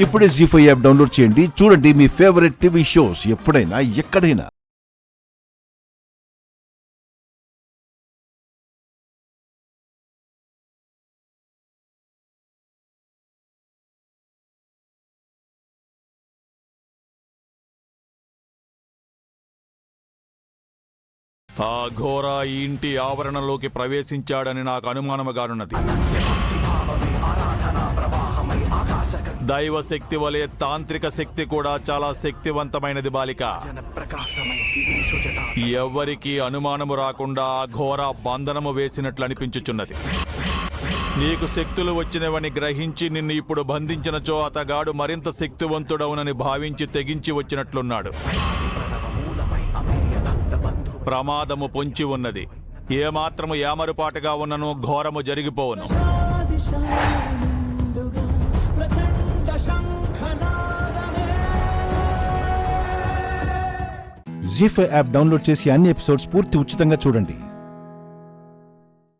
ఇప్పుడే జీ5 app download చేయండి. చూడండి మీ ఫేవరెట్ టీవీ షోస్ ఎప్పుడైనా ఎక్కడైనా. ఆ ఘోర ఈ ఇంటి ఆవరణలోకి ప్రవేశించాడని నాకు అనుమానముగానున్నది. దైవ శక్తి వలె తాంత్రిక శక్తి కూడా చాలా శక్తివంతమైనది బాలిక. ఎవ్వరికీ అనుమానము రాకుండా ఆ ఘోర బంధనము వేసినట్లు అనిపించుచున్నది. నీకు శక్తులు వచ్చినవని గ్రహించి నిన్ను ఇప్పుడు బంధించినచో అతగాడు మరింత శక్తివంతుడవునని భావించి తెగించి వచ్చినట్లున్నాడు. ప్రమాదము పొంచి ఉన్నది. ఏమాత్రము ఏమరుపాటుగా ఉన్నను ఘోరము జరిగిపోవును. జీ5 యాప్ డౌన్లోడ్ చేసి అన్ని ఎపిసోడ్స్ పూర్తి ఉచితంగా చూడండి.